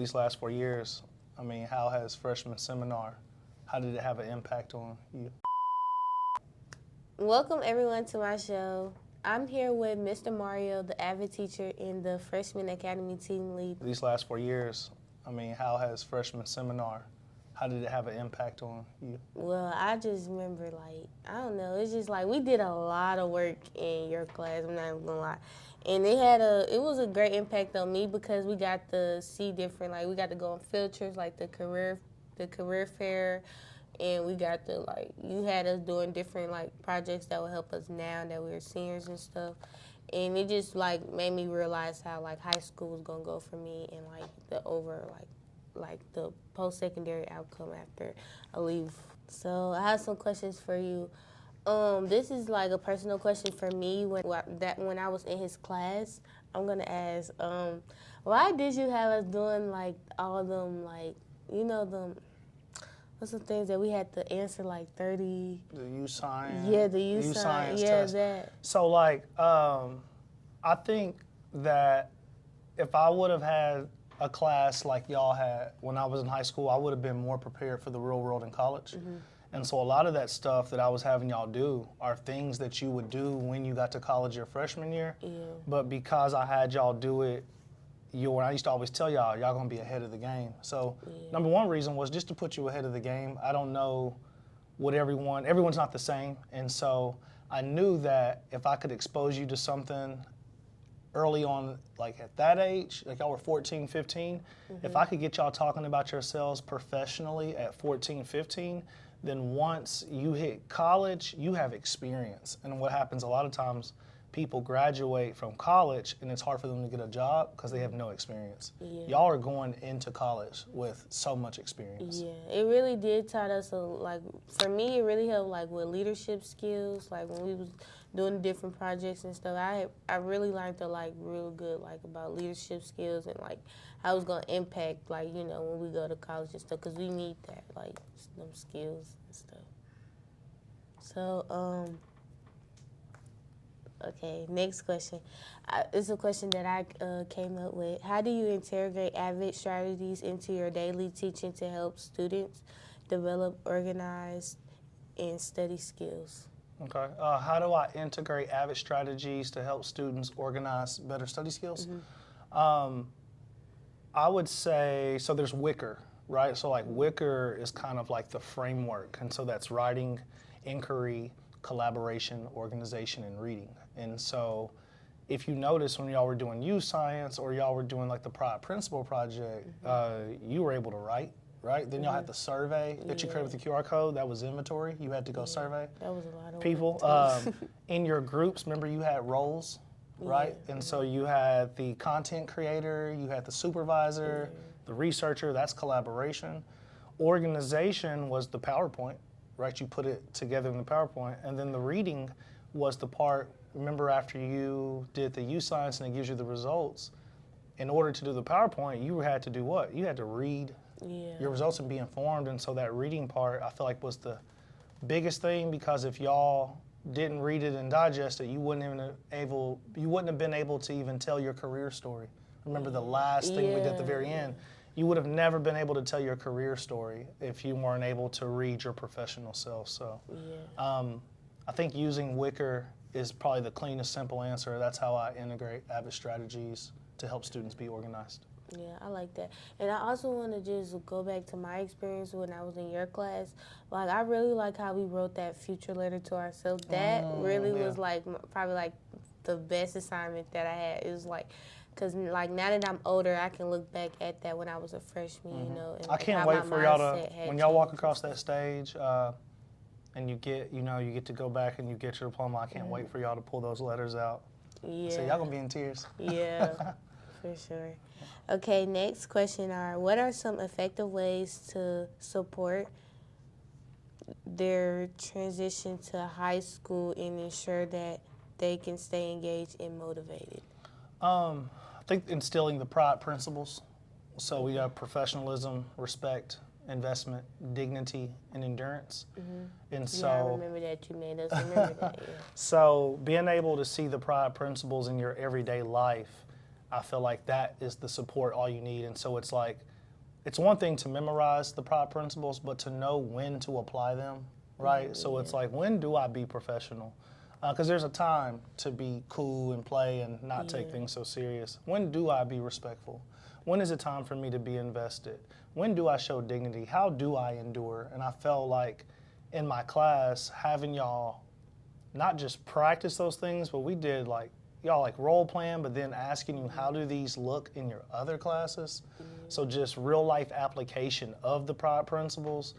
these last 4 years, I mean, how has freshman seminar, how did it have an impact on you? Welcome everyone to my show. I'm here with Mr. Mario, the AVID teacher and the Freshman Academy team lead. These last 4 years, I mean, how has freshman seminar, how did it have an impact on you? Well, I just remember, I don't know, it's just we did a lot of work in your class, I'm not even gonna lie. And it was a great impact on me because we got to see different, we got to go on field trips, the career fair, and we got to, you had us doing different, projects that would help us now that we were seniors and stuff. And it just, made me realize how, high school was gonna go for me and, the post-secondary outcome after I leave. So I have some questions for you. This is a personal question for me. When I was in his class, I'm gonna ask, why did you have us doing all them what's the things that we had to answer 30? The U science. Yeah, the U science. Yeah, test. that. So I think that if I would have had a class like y'all had when I was in high school, I would have been more prepared for the real world in college. Mm-hmm. And so a lot of that stuff that I was having y'all do are things that you would do when you got to college your freshman year. Yeah. But because I had y'all do it, I used to always tell y'all gonna be ahead of the game. So number one reason was just to put you ahead of the game. I don't know what everyone's not the same. And so I knew that if I could expose you to something early on, at that age, y'all were 14, 15, if I could get y'all talking about yourselves professionally at 14, 15, then once you hit college, you have experience. And what happens a lot of times, people graduate from college and it's hard for them to get a job because they have no experience. Yeah. Y'all are going into college with so much experience. Yeah, it really did taught us, for me, it really helped with leadership skills, when we was doing different projects and stuff. I really learned real good, about leadership skills and, how it's going to impact, when we go to college and stuff, because we need that, them skills and stuff. So, okay, next question. It's a question that I came up with. How do you integrate AVID strategies into your daily teaching to help students develop organized and study skills? Okay. How do I integrate AVID strategies to help students organize better study skills? Mm-hmm. I would say, so there's Wicker, right? So Wicker is kind of the framework. And so that's writing, inquiry, collaboration, organization, and reading. And so if you notice when y'all were doing U Science or y'all were doing the Pride Principle project, you were able to write, right? Then y'all had the survey that you created with the QR code. That was inventory. You had to go survey. That was a lot of people. In your groups, remember you had roles, right? Yeah. And so you had the content creator, you had the supervisor, the researcher. That's collaboration. Organization was the PowerPoint, right? You put it together in the PowerPoint. And then the reading was the part, remember after you did the U Science and it gives you the results, in order to do the PowerPoint, you had to do what? You had to read your results and be informed. And so that reading part, I feel was the biggest thing, because if y'all didn't read it and digest it, you wouldn't have been able to even tell your career story. Remember the last thing we did at the very end? You would have never been able to tell your career story if you weren't able to read your professional self. So I think using Wicker is probably the cleanest, simple answer. That's how I integrate AVID strategies to help students be organized. Yeah, I like that. And I also want to just go back to my experience when I was in your class. I really like how we wrote that future letter to ourselves. That really was probably the best assignment that I had. It was because now that I'm older, I can look back at that when I was a freshman, you know. And I can't wait for y'all to, when y'all walk across that stage and you get to go back and you get your diploma, I can't wait for y'all to pull those letters out. Yeah. So y'all gonna be in tears. Yeah, for sure. Okay, next question what are some effective ways to support their transition to high school and ensure that they can stay engaged and motivated? I think instilling the Pride principles. So we have professionalism, respect, investment, dignity, and endurance. Mm-hmm. And so, I remember that you made us remember that. Yeah. So being able to see the Pride principles in your everyday life, I feel that is the support all you need. And so it's it's one thing to memorize the prop principles, but to know when to apply them, right? So it's like, when do I be professional? Because there's a time to be cool and play and not take things so serious. When do I be respectful? When is it time for me to be invested? When do I show dignity? How do I endure? And I felt like in my class, having y'all not just practice those things, but we did like, y'all like role playing, but then asking you, how do these look in your other classes? So just real life application of the prop principles.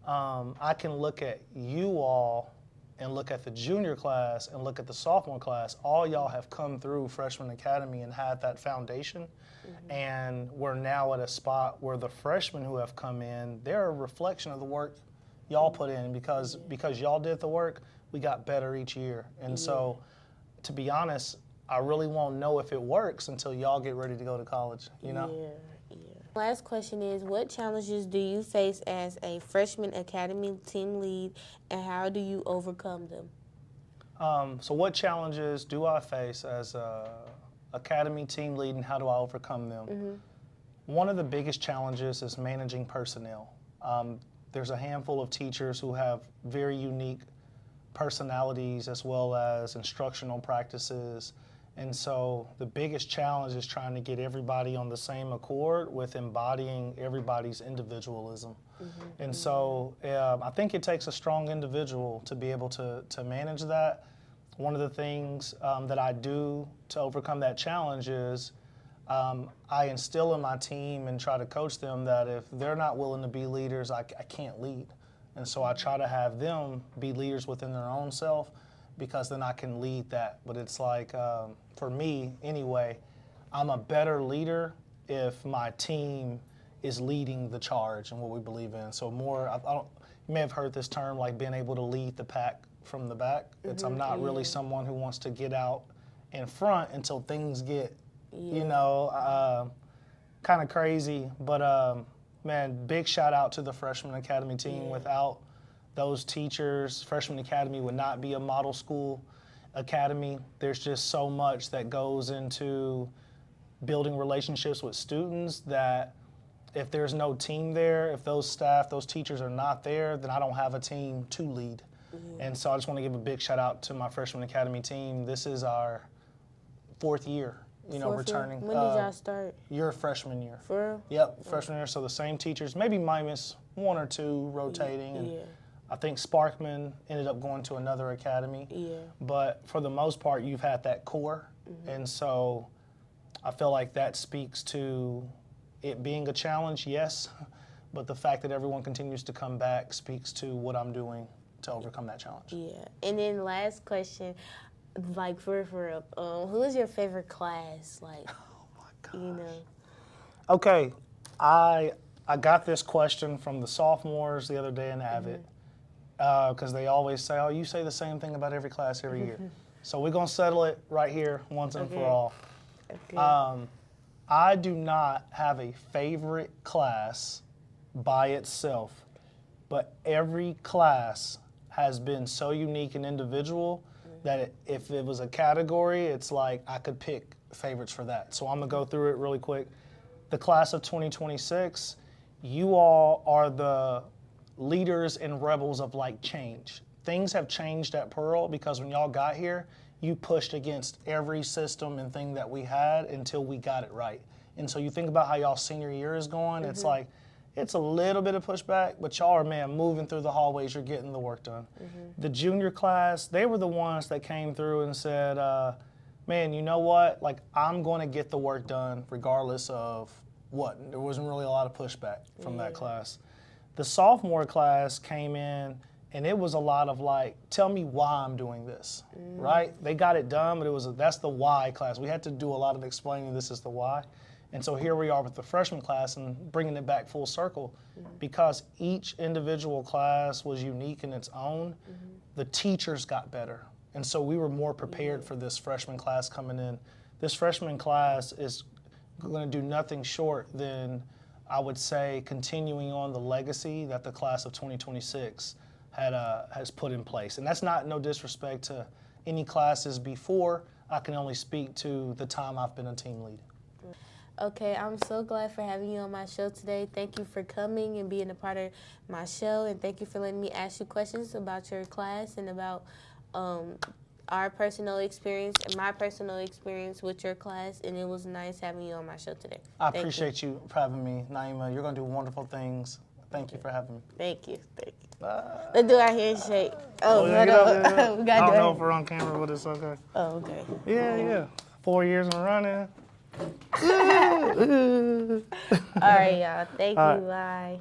I can look at you all and look at the junior class and look at the sophomore class. All y'all have come through Freshman Academy and had that foundation. And we're now at a spot where the freshmen who have come in, they're a reflection of the work y'all put in, because y'all did the work, we got better each year. And so, to be honest, I really won't know if it works until y'all get ready to go to college, you know? Last question is, what challenges do you face as a freshman academy team lead, and how do you overcome them? So what challenges do I face as a academy team lead, and how do I overcome them? One of the biggest challenges is managing personnel. There's a handful of teachers who have very unique personalities as well as instructional practices. And so the biggest challenge is trying to get everybody on the same accord with embodying everybody's individualism. And so I think it takes a strong individual to be able to manage that. One of the things that I do to overcome that challenge is I instill in my team and try to coach them that if they're not willing to be leaders, I can't lead. And so I try to have them be leaders within their own self, because then I can lead that. But it's like, for me anyway, I'm a better leader if my team is leading the charge and what we believe in. So more, you may have heard this term, like being able to lead the pack from the back. I'm not really someone who wants to get out in front until things get, you know, kind of crazy. But man, big shout out to the Freshman Academy team. Without those teachers, Freshman Academy would not be a model school academy. There's just so much that goes into building relationships with students that if there's no team there, if those staff, those teachers are not there, then I don't have a team to lead. And so I just want to give a big shout out to my Freshman Academy team. This is our 4th year, returning. When did y'all start? Your freshman year. For real? Yep, freshman year. So the same teachers, maybe minus 1 or 2 rotating. And I think Sparkman ended up going to another academy. But for the most part, you've had that core. And so I feel like that speaks to it being a challenge, yes, but the fact that everyone continues to come back speaks to what I'm doing to overcome that challenge. And then last question, like for real, who is your favorite class? Like, oh my gosh. You know. Okay, I got this question from the sophomores the other day in Avid, because they always say, oh, you say the same thing about every class every year. So we're gonna settle it right here once and for all. I do not have a favorite class by itself, but every class has been so unique and individual that if it was a category, it's like I could pick favorites for that. So I'm gonna go through it really quick. The class of 2026, you all are the leaders and rebels of like change. Things have changed at Pearl because when y'all got here, you pushed against every system and thing that we had until we got it right. And so you think about how y'all senior year is going, it's like, it's a little bit of pushback, but y'all are, man, moving through the hallways, you're getting the work done. The junior class, they were the ones that came through and said, man, you know what? Like, I'm going to get the work done regardless of what. There wasn't really a lot of pushback from that class. The sophomore class came in, and it was a lot of like, tell me why I'm doing this, right? They got it done, but that's the why class. We had to do a lot of explaining this is the why. And so here we are with the freshman class and bringing it back full circle. Because each individual class was unique in its own, the teachers got better. And so we were more prepared for this freshman class coming in. This freshman class is going to do nothing short than, I would say, continuing on the legacy that the class of 2026 has put in place. And that's not no disrespect to any classes before. I can only speak to the time I've been a team lead. Okay, I'm so glad for having you on my show today. Thank you for coming and being a part of my show, and thank you for letting me ask you questions about your class and about our personal experience and my personal experience with your class, and it was nice having you on my show today. I appreciate you for having me, Naima. You're going to do wonderful things. Thank you for having me. Thank you. Let's do our handshake. Oh, yeah, no. I don't know if we're on camera, but it's okay. Oh, okay. Yeah. 4 years in running. All right, y'all. Thank you. Bye.